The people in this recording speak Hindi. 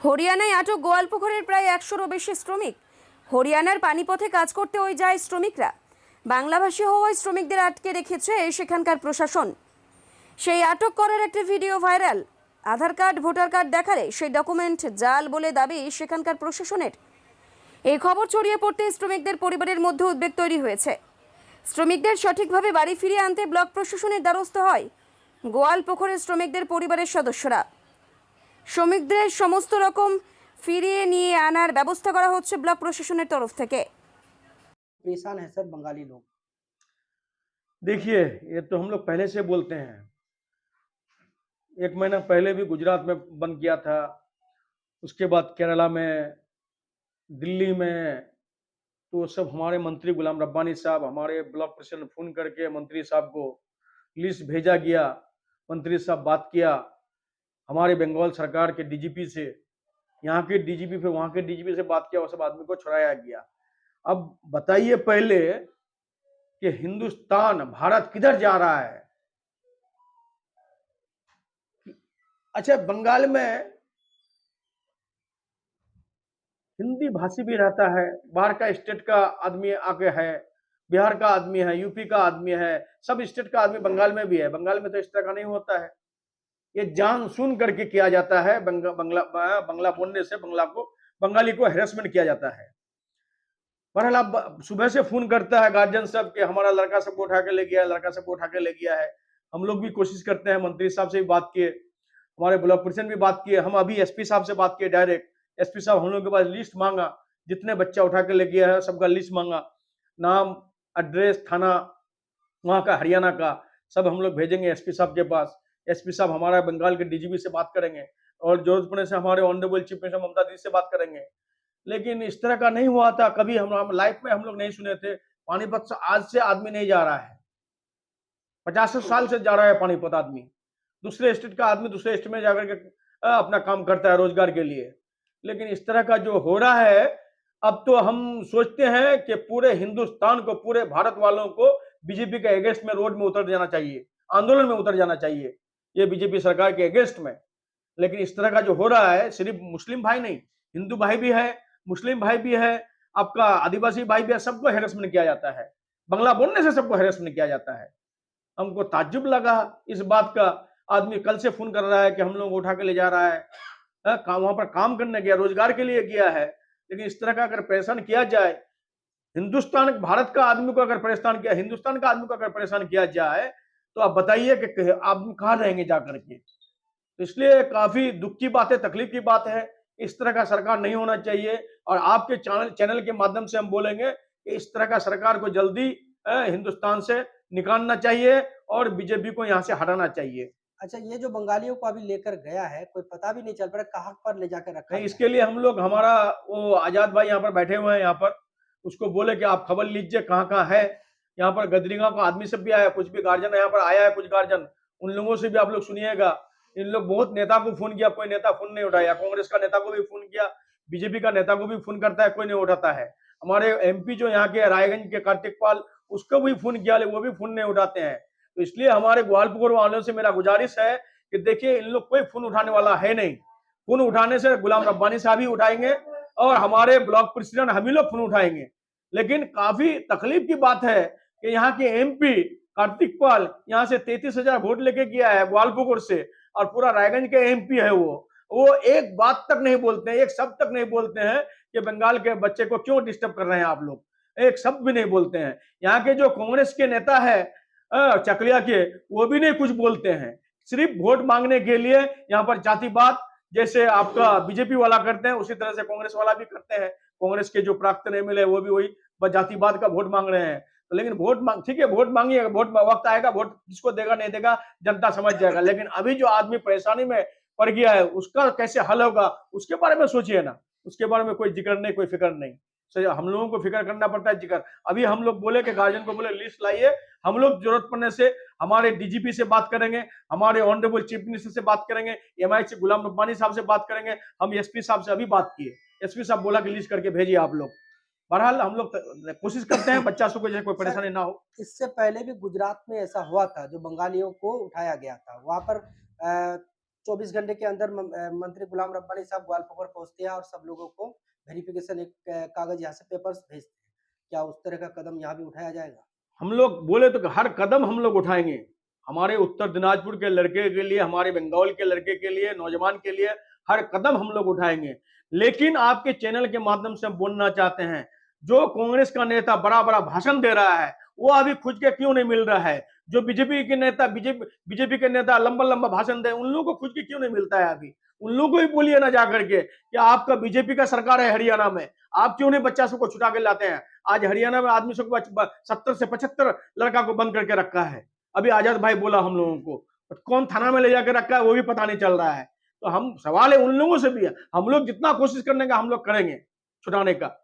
হরিয়ানায় আটক গোয়ালপুকুরের প্রায় ১০০রও বেশি শ্রমিক। হরিয়ানার পানিপথে কাজ করতে ওই যায় শ্রমিকরা। বাংলাভাষী হওয়ায় শ্রমিকদের আটকে রেখেছে সেখানকার প্রশাসন। সেই আটক করার একটা ভিডিও ভাইরাল। আধার কার্ড, ভোটার কার্ড দেখালে সেই ডকুমেন্ট জাল বলে দাবি সেখানকার প্রশাসনের। এই খবর ছড়িয়ে পড়তে শ্রমিকদের পরিবারের মধ্যে উদ্বেগ তৈরি হয়েছে। শ্রমিকদের সঠিকভাবে বাড়ি ফিরিয়ে আনতে ব্লক প্রশাসনের দ্বারস্থ হয় গোয়ালপুকুরের শ্রমিকদের পরিবারের সদস্যরা। শ্রমিকদের সমস্ত রকম ফিরিয়ে নিয়ে আনার ব্যবস্থা করা হচ্ছে ব্লক প্রশাসনের তরফ থেকে। परेशान है सर बंगाली लोग। देखिए, ये तो हम लोग पहले से बोलते हैं। 1 महीना पहले भी गुजरात में बंद किया था, उसके बाद केरला में, दिल्ली में। तो सब हमारे मंत्री गुलाम रब्बानी साहब, हमारे ब्लॉक प्रेसिडेंट फ़ोन करके मंत्री साहब को लिस्ट भेजा गया। मंत्री साहब बात किया हमारे बंगाल सरकार के डीजीपी से, यहाँ के डीजीपी फिर वहाँ के डीजीपी से बात किया, वो सब आदमी को छुड़ाया गया। अब बताइए पहले कि हिंदुस्तान, भारत किधर जा रहा है? अच्छा, बंगाल में हिंदी भाषी भी रहता है, बाहर का स्टेट का आदमी आके है, बिहार का आदमी है, यूपी का आदमी है, सब स्टेट का आदमी बंगाल में भी है। बंगाल में तो इस तरह का नहीं होता है। ये जान सुन करके किया जाता है। बंगला बोलने से बंगाली को हैरेसमेंट किया जाता है। बहरहाल अब सुबह से फोन करता है गार्जियन सब कि हमारा लड़का सबको उठा के ले गया है, लड़का सबको उठा के ले गया है। हम लोग भी कोशिश करते हैं, मंत्री साहब से भी बात किए, हमारे ब्लॉक प्रेसिडेंट भी बात किए, हम अभी एसपी साहब से बात किए डायरेक्ट। एसपी साहब हम लोग के पास लिस्ट मांगा, जितने बच्चा उठा के ले गया है सबका लिस्ट मांगा, नाम, एड्रेस, थाना वहाँ का, हरियाणा का, सब हम लोग भेजेंगे एसपी साहब के पास। एसपी साहब हमारा बंगाल के डीजीपी से बात करेंगे और जरूरत पड़ने से हमारे ऑनरेबल चीफ मिनिस्टर ममता दीदी से बात करेंगे। लेकिन इस तरह का नहीं हुआ था कभी, हम लाइफ में हम लोग नहीं सुने थे। पानीपत से आज से आदमी नहीं जा रहा है, 50 साल से जा रहा है पानीपत आदमी। दूसरे स्टेट का आदमी दूसरे स्टेट में जाकर के अपना काम करता है रोजगार के लिए। लेकिन इस तरह का जो हो रहा है, अब तो हम सोचते हैं कि पूरे हिंदुस्तान को, पूरे भारत वालों को बीजेपी के अगेंस्ट में रोड में उतर जाना चाहिए, आंदोलन में उतर जाना चाहिए, ये बीजेपी सरकार के अगेंस्ट में। लेकिन इस तरह का जो हो रहा है, सिर्फ मुस्लिम भाई नहीं, हिंदू भाई भी है, मुस्लिम भाई भी है, आपका आदिवासी भाई भी है, सबको हैरेसमेंट किया जाता है। बंगला बोलने से सबको हैरेसमेंट किया जाता है। हमको ताज्जुब लगा इस बात का। आदमी कल से फोन कर रहा है कि हम लोग उठा के ले जा रहा है, वहां पर काम करने गया, रोजगार के लिए गया है। लेकिन इस तरह का अगर परेशान किया जाए, हिंदुस्तान, भारत का आदमी को अगर परेशान किया, हिंदुस्तान का आदमी को अगर परेशान किया जाए, तो आप बताइए कि आदमी कहाँ रहेंगे जाकर के। तो इसलिए काफी दुख की बात है, तकलीफ की बात है। इस तरह का सरकार नहीं होना चाहिए और आपके चैनल के माध्यम से हम बोलेंगे कि इस तरह का सरकार को जल्दी हिंदुस्तान से निकालना चाहिए और बीजेपी को यहाँ से हटाना चाहिए। अच्छा, ये जो बंगालियों को अभी लेकर गया है, कोई पता भी नहीं चल पा रहा कहाँ पर ले जाकर रखा नहीं, गया इसके लिए हम लोग, हमारा वो आजाद भाई यहाँ पर बैठे हुए हैं यहाँ पर, उसको बोले कि आप खबर लीजिए कहाँ कहाँ है। यहाँ पर गदरीगांव का आदमी सब भी आया, कुछ भी गार्जियन यहाँ पर आया है, कुछ गार्जियन, उन लोगों से भी आप लोग सुनिएगा। इन लोग बहुत नेता को फोन किया, कोई नेता फोन नहीं उठाया। कांग्रेस का नेता को भी फोन किया, बीजेपी का नेता को भी फोन करता है, कोई नहीं उठाता है। हमारे एमपी जो यहाँ के रायगंज के कार्तिक पाल, उसको भी फोन किया, वो भी फोन नहीं उठाते हैं। तो इसलिए हमारे ग्वालपुर वालों से मेरा गुजारिश है कि देखिए, इन लोग कोई फोन उठाने वाला है नहीं। फोन उठाने से गुलाम रब्बानी साहब ही उठाएंगे और हमारे ब्लॉक प्रेसिडेंट हम ही लोग फोन उठाएंगे। लेकिन काफी तकलीफ की बात है कि यहाँ के एमपी कार्तिक पाल यहाँ से 33,000 वोट लेके गया है ग्वालपुर से, और पूरा रायगंज के एमपी है वो एक बात तक नहीं बोलते हैं, एक शब्द तक नहीं बोलते हैं कि बंगाल के बच्चे को क्यों डिस्टर्ब कर रहे हैं आप लोग, एक शब्द भी नहीं बोलते हैं। यहाँ के जो कांग्रेस के नेता है चकलिया के, वो भी नहीं कुछ बोलते हैं, सिर्फ वोट मांगने के लिए यहाँ पर जातिवाद जैसे आपका बीजेपी वाला करते हैं, उसी तरह से कांग्रेस वाला भी करते हैं। कांग्रेस के जो प्राक्तन एमएलए वो भी वही जातिवाद का वोट मांग रहे हैं। तो लेकिन वोट मांग, ठीक है, वोट मांगिएगा, वोट वक्त आएगा, वोट किसको देगा नहीं देगा जनता समझ जाएगा। लेकिन अभी जो आदमी परेशानी में पड़ गया है, उसका कैसे हल होगा उसके बारे में सोचिए ना। उसके बारे में कोई जिक्र नहीं, कोई फिक्र नहीं। हम लोगों को फिक्र करना पड़ता है, जिक्र। अभी हम लोग बोले कि गार्जियन को बोले लिस्ट लाइए, हम लोग जरूरत पड़ने से हमारे डीजीपी से बात करेंगे, हमारे ऑनरेबल चीफ मिनिस्टर से बात करेंगे, एमआई से गुलाम रब्बानी साहब से बात करेंगे। हम एसपी साहब से अभी बात किए, एसपी साहब बोला कि लिस्ट करके भेजिए आप लोग। बहरहाल हम लोग कोशिश करते हैं बच्चा को जैसे कोई परेशानी ना हो। इससे पहले भी गुजरात में ऐसा हुआ था, जो बंगालियों को उठाया गया था, वहां पर 24 घंटे के अंदर मंत्री गुलाम रब्बानी साहब ग्वालपकोर पहुंचते हैं और सब लोगों को वेरिफिकेशन एक कागज यहाँ से पेपर्स भेजते हैं। क्या उस तरह का कदम यहाँ भी उठाया जाएगा? हम लोग बोले तो हर कदम हम लोग उठाएंगे, हमारे उत्तर दिनाजपुर के लड़के के लिए, हमारे बंगाल के लड़के के लिए, नौजवान के लिए हर कदम हम लोग उठाएंगे। लेकिन आपके चैनल के माध्यम से हम बोलना चाहते हैं, जो कांग्रेस का नेता बड़ा बड़ा भाषण दे रहा है वो अभी खुद के क्यों नहीं मिल रहा है? जो बीजेपी के नेता बीजेपी के नेता लंबा लंबा भाषण दे, उन लोगों को खुद के क्यों नहीं मिलता है? अभी उन लोगों को ही बोलिए ना जाकर के कि आपका बीजेपी का सरकार है हरियाणा में, आप क्यों नहीं बच्चा सबको छुटा के लाते हैं? आज हरियाणा में आदमी सबको 70 से 75 लड़का को बंद करके रखा है। अभी आजाद भाई बोला हम लोगों को, कौन थाना में ले जाकर रखा है वो भी पता नहीं चल रहा है। तो हम सवाल है उन लोगों से भी है, हम लोग जितना कोशिश करने का हम लोग करेंगे छुटाने का,